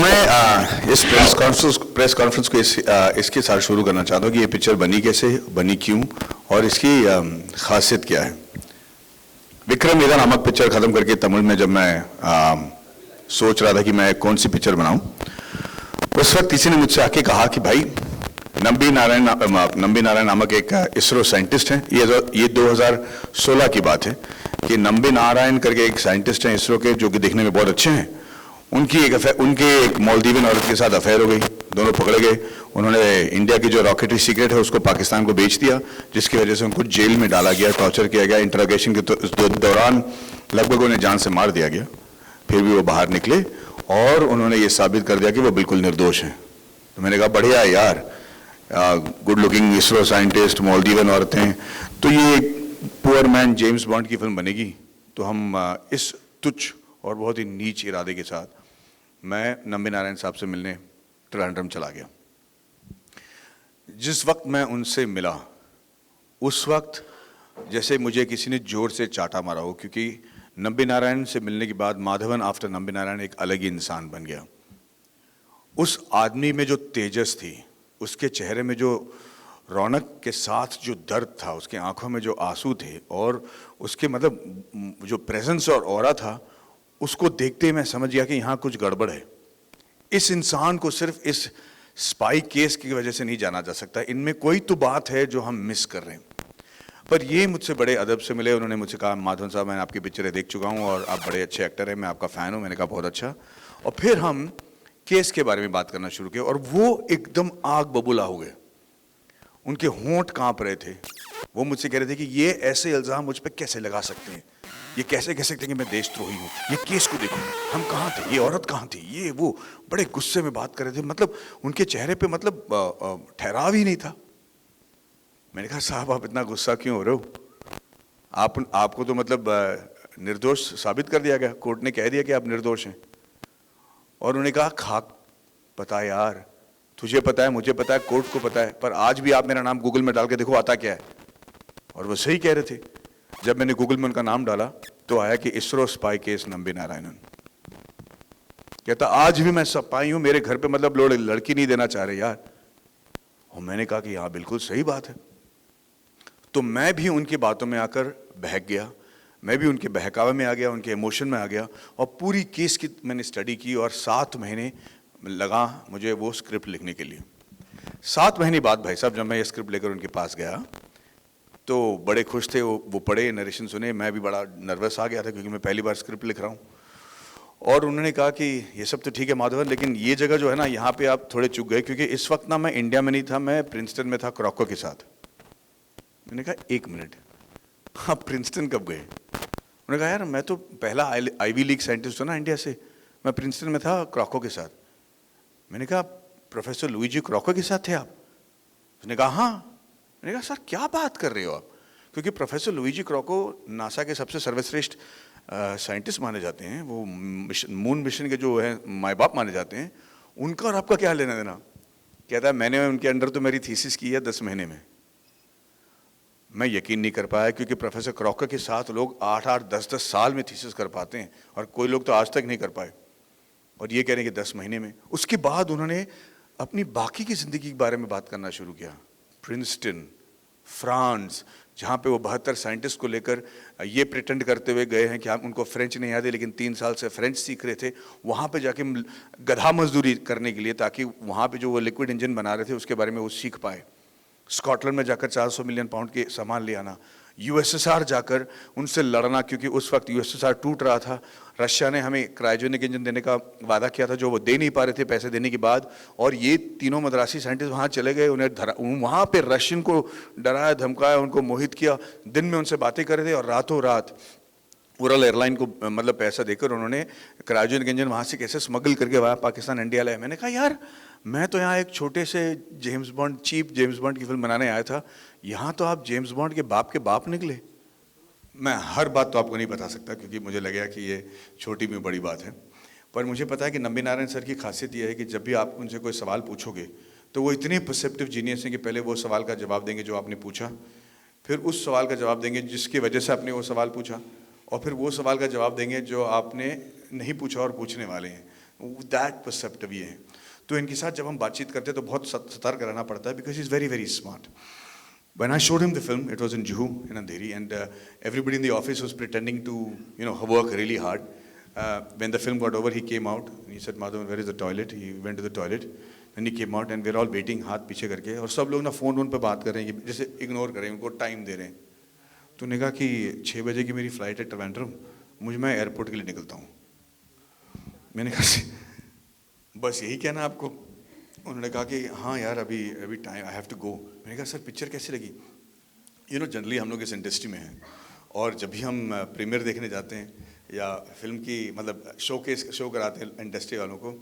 मैं इस press conference को इसके साथ शुरू करना चाहता हूँ कि ये पिक्चर बनी कैसे, बनी क्यों और इसकी खासियत क्या है। विक्रम वेदा नामक पिक्चर ख़त्म करके तमिल में जब मैं सोच रहा था कि मैं कौन सी पिक्चर बनाऊं, उस वक्त किसी ने मुझसे आके कहा कि भाई नंबी नारायण नामक एक इसरो साइंटिस्ट हैं। ये 2016 की बात है कि नंबी नारायण करके एक साइंटिस्ट हैं इसरो के, जो कि देखने में बहुत अच्छे हैं। उनके एक मालदीवियन औरत के साथ अफेयर हो गई, दोनों पकड़े गए। उन्होंने इंडिया की जो रॉकेटरी सीक्रेट है उसको पाकिस्तान को बेच दिया, जिसकी वजह से उनको जेल में डाला गया, टॉर्चर किया गया। इंटरोगेशन के दौरान लगभग उन्हें जान से मार दिया गया। फिर भी वो बाहर निकले और उन्होंने ये साबित कर दिया कि वो बिल्कुल निर्दोष हैं। तो मैंने कहा बढ़िया है यार, good looking ISRO scientist, Maldivian औरतें, तो ये पुअर मैन जेम्स बॉन्ड की फिल्म बनेगी। तो हम इस तुच्छ और बहुत ही नीच इरादे के साथ मैं नंबी नारायण साहब से मिलने ट्रिवांड्रम चला गया। जिस वक्त मैं उनसे मिला उस वक्त जैसे मुझे किसी ने जोर से चाटा मारा हो, क्योंकि नंबी नारायण से मिलने के बाद माधवन आफ्टर नंबी नारायण एक अलग ही इंसान बन गया। उस आदमी में जो तेजस थी, उसके चेहरे में जो रौनक के साथ जो दर्द था, उसके आंखों में जो आंसू थे और उसके मतलब जो प्रेजेंस और ऑरा था, उसको देखते ही मैं समझ गया कि यहाँ कुछ गड़बड़ है। इस इंसान को सिर्फ इस स्पाई केस की वजह से नहीं जाना जा सकता, इनमें कोई तो बात है जो हम मिस कर रहे हैं। पर ये मुझसे बड़े अदब से मिले। उन्होंने मुझसे कहा माधवन साहब मैंने आपकी पिक्चरें देख चुका हूँ और आप बड़े अच्छे एक्टर हैं, मैं आपका फ़ैन हूँ। मैंने कहा बहुत अच्छा। और फिर हम केस के बारे में बात करना शुरू किया और वो एकदम आग बबूला हो गए। उनके होंठ कांप रहे थे। वो मुझसे कह रहे थे कि ये ऐसे इल्ज़ाम मुझ पर कैसे लगा सकते हैं, ये कैसे कह सकते हैं कि मैं देशद्रोही हूँ, ये केस को देखो, हम कहाँ थे, ये औरत कहाँ थी, ये वो। बड़े गुस्से में बात कर रहे थे, मतलब उनके चेहरे पे मतलब ठहराव ही नहीं था। मैंने कहा साहब आप इतना गुस्सा क्यों हो रहे हो, आपको तो मतलब निर्दोष साबित कर दिया गया, कोर्ट ने कह दिया कि आप निर्दोष हैं। और उन्होंने कहा खाक पता है यार, तुझे पता है, मुझे पता है, कोर्ट को पता है, पर आज भी आप मेरा नाम गूगल में डाल के देखो आता क्या है। और वो सही कह रहे थे। जब मैंने गूगल में उनका नाम डाला तो आया कि इसरो स्पाई केस नंबी नारायणन। कहता आज भी मैं स्पाई हूं, मेरे घर पे मतलब लोग लड़की नहीं देना चाह रहे यार। और मैंने कहा कि हाँ बिल्कुल सही बात है। तो मैं भी उनकी बातों में आकर बहक गया, मैं भी उनके बहकावे में आ गया, उनके इमोशन में आ गया और पूरी केस की मैंने स्टडी की। और 7 महीने लगा मुझे वो स्क्रिप्ट लिखने के लिए। 7 महीने बाद भाई साहब जब मैं ये स्क्रिप्ट लेकर उनके पास गया तो बड़े खुश थे। वो पढ़े, नरेशन सुने। मैं भी बड़ा नर्वस आ गया था क्योंकि मैं पहली बार स्क्रिप्ट लिख रहा हूँ। और उन्होंने कहा कि ये सब तो ठीक है माधवन, लेकिन ये जगह जो है ना, यहाँ पे आप थोड़े चूक गए, क्योंकि इस वक्त ना मैं इंडिया में नहीं था, मैं प्रिंसटन में था क्रॉको के साथ। मैंने कहा 1 मिनट, आप प्रिंसटन कब गए? उन्होंने कहा यार मैं तो पहला आईवी लीग साइंटिस्ट हूँ ना इंडिया से, मैं प्रिंसटन में था क्रॉको के साथ। मैंने कहा प्रोफेसर लुईजी क्रॉको के साथ थे आप? उसने कहा हाँ। मैंने कहा सर क्या बात कर रहे हो आप, क्योंकि प्रोफेसर लुईजी क्रॉको नासा के सबसे सर्वश्रेष्ठ साइंटिस्ट माने जाते हैं, वो मून मिशन के जो है माँ बाप माने जाते हैं। उनका और आपका क्या लेना देना? कहता है मैंने उनके अंडर तो मेरी थीसिस की है 10 महीने में। मैं यकीन नहीं कर पाया, क्योंकि प्रोफेसर क्रॉको के साथ लोग 8-8, 10-10 साल में थीसिस कर पाते हैं और कोई लोग तो आज तक नहीं कर पाए, और ये कह रहे हैं कि 10 महीने में। उसके बाद उन्होंने अपनी बाकी की ज़िंदगी के बारे में बात करना शुरू किया। प्रिंसटन, फ्रांस, जहाँ पे वो 72 साइंटिस्ट को लेकर ये प्रिटेंड करते हुए गए हैं कि हम उनको फ्रेंच नहीं आते, लेकिन 3 साल से फ्रेंच सीख रहे थे, वहाँ पे जाके गधा मजदूरी करने के लिए, ताकि वहाँ पे जो वो लिक्विड इंजन बना रहे थे उसके बारे में वो सीख पाए। स्कॉटलैंड में जाकर 400 मिलियन पाउंड के सामान ले आना। यूएसएसआर जाकर उनसे लड़ना, क्योंकि उस वक्त यूएसएसआर टूट रहा था। रशिया ने हमें क्रायोजेनिक इंजन देने का वादा किया था, जो वो दे नहीं पा रहे थे पैसे देने के बाद। और ये तीनों मद्रासी साइंटिस्ट वहाँ चले गए, उन्हें वहाँ पे रशियन को डराया धमकाया, उनको मोहित किया। दिन में उनसे बातें कर रहे थे और रातों रात उड़ान एयरलाइन को मतलब पैसा देकर उन्होंने क्रायोजेनिक इंजन वहाँ से कैसे स्मगल करके वहाँ पाकिस्तान इंडिया लाए। मैंने कहा यार मैं तो यहाँ एक छोटे से James Bond, cheap James Bond की फिल्म बनाने आया था, यहाँ तो आप जेम्स बॉन्ड के बाप निकले। मैं हर बात तो आपको नहीं बता सकता, क्योंकि मुझे लगेगा कि ये छोटी में बड़ी बात है। पर मुझे पता है कि नंबी नारायण सर की खासियत ये है कि जब भी आप उनसे कोई सवाल पूछोगे तो वो इतने परसेप्टिव जीनियस हैं कि पहले वो सवाल का जवाब देंगे जो आपने पूछा, फिर उस सवाल का जवाब देंगे जिसकी वजह से आपने वो सवाल पूछा, और फिर वो सवाल का जवाब देंगे जो आपने नहीं पूछा और पूछने वाले हैं। दैट परसेप्टिव ये है। तो इनके साथ जब हम बातचीत करते हैं तो बहुत सतर्क रहना पड़ता है, because is very very smart. When I showed him the film, it was in Juhu, in Andheri, and everybody in the office was pretending to, work really hard. When the film got over, he came out, and he said, "Madhavan, where is the toilet?" He went to the toilet, and he came out, and we're all waiting, हाथ पीछे करके, और सब लोग ना phone पे बात कर रहे हैं, कि जैसे इग्नोर कर रहे हैं, उनको टाइम दे रहे हैं। तो उन्होंने कहा कि 6 बजे की मेरी फ़्लाइट है ट्रिवेंड्रम, मैं एयरपोर्ट के लिए निकलता हूँ। मैंने कहा बस यही कहना आपको? उन्होंने कहा कि हाँ यार, अभी time, I have to go. मैंने कहा सर पिक्चर कैसी लगी? जनरली हम लोग इस इंडस्ट्री में हैं, और जब भी हम प्रीमियर देखने जाते हैं या फिल्म की मतलब शो कराते हैं इंडस्ट्री वालों को,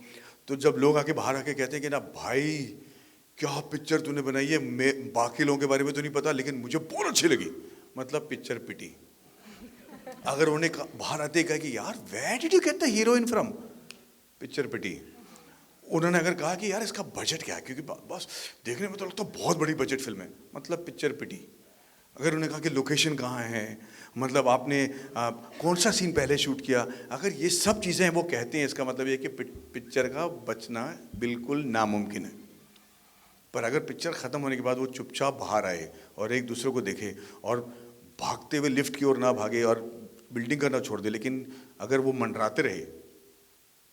तो जब लोग आके बाहर आके कहते हैं कि ना भाई क्या पिक्चर तूने बनाई है, मैं बाकी लोगों के बारे में तो नहीं पता लेकिन मुझे बहुत अच्छी लगी, मतलब पिक्चर पिटी। अगर उन्हें बाहर आते कहा कि यार where did you get the heroine from, picture पिटी। उन्होंने अगर कहा कि यार इसका बजट क्या है, क्योंकि बस देखने में तो लगता बहुत बड़ी बजट फिल्म है, मतलब पिक्चर पिटी। अगर उन्होंने कहा कि लोकेशन कहाँ है, मतलब आपने कौन सा सीन पहले शूट किया, अगर ये सब चीज़ें वो कहते हैं, इसका मतलब ये कि पिक्चर का बचना बिल्कुल नामुमकिन है। पर अगर पिक्चर ख़त्म होने के बाद वो चुपचाप बाहर आए और एक दूसरे को देखे और भागते हुए लिफ्ट की ओर ना भागे और बिल्डिंग का ना छोड़ दे, लेकिन अगर वो मंडराते रहे,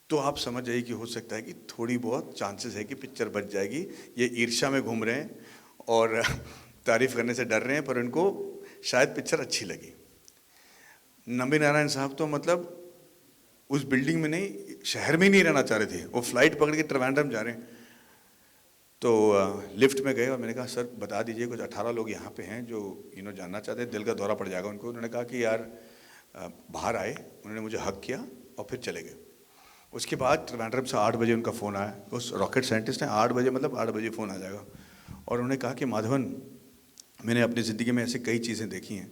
तो आप समझ जाइए कि हो सकता है कि थोड़ी बहुत चांसेस है कि पिक्चर बच जाएगी। ये ईर्ष्या में घूम रहे हैं और तारीफ करने से डर रहे हैं, पर उनको शायद पिक्चर अच्छी लगी। नंबी नारायण साहब तो मतलब उस बिल्डिंग में नहीं, शहर में ही नहीं रहना चाह रहे थे, वो फ्लाइट पकड़ के ट्रिवेंड्रम जा रहे हैं। तो लिफ्ट में गए और मैंने कहा सर बता दीजिए, कुछ 18 लोग यहाँ पे हैं जो जानना चाहते हैं, दिल का दौरा पड़ जाएगा उनको। उन्होंने कहा कि यार बाहर आए, उन्होंने मुझे हक किया और फिर चले गए। उसके बाद ट्रिवेंड्रम से 8 बजे उनका फ़ोन आया, उस रॉकेट साइंटिस्ट ने 8 बजे, मतलब 8 बजे फ़ोन आ जाएगा, और उन्होंने कहा कि माधवन, मैंने अपनी ज़िंदगी में ऐसी कई चीज़ें देखी हैं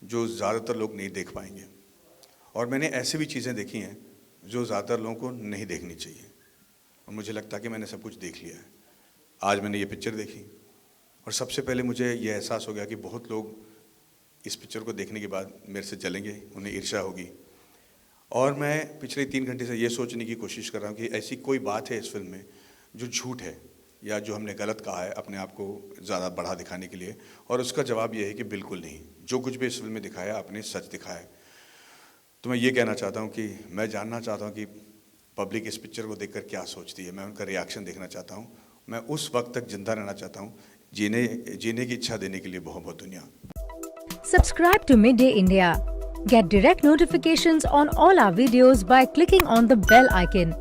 जो ज़्यादातर लोग नहीं देख पाएंगे, और मैंने ऐसी भी चीज़ें देखी हैं जो ज़्यादातर लोगों को नहीं देखनी चाहिए, और मुझे लगता है कि मैंने सब कुछ देख लिया है। आज मैंने ये पिक्चर देखी और सबसे पहले मुझे ये एहसास हो गया कि बहुत लोग इस पिक्चर को देखने के बाद मेरे से जलेंगे, उन्हें ईर्ष्या होगी। और मैं पिछले 3 घंटे से ये सोचने की कोशिश कर रहा हूँ कि ऐसी कोई बात है इस फिल्म में जो झूठ है या जो हमने गलत कहा है अपने आप को ज़्यादा बढ़ा दिखाने के लिए, और उसका जवाब ये है कि बिल्कुल नहीं, जो कुछ भी इस फिल्म में दिखाया आपने सच दिखाया है। तो मैं ये कहना चाहता हूँ कि मैं जानना चाहता हूँ कि पब्लिक इस पिक्चर को देखकर क्या सोचती है, मैं उनका रिएक्शन देखना चाहता हूँ। मैं उस वक्त तक जिंदा रहना चाहता हूँ, जीने की इच्छा देने के लिए बहुत बहुत धन्यवाद। Subscribe to Midday India. Get direct notifications on all our videos by clicking on the bell icon.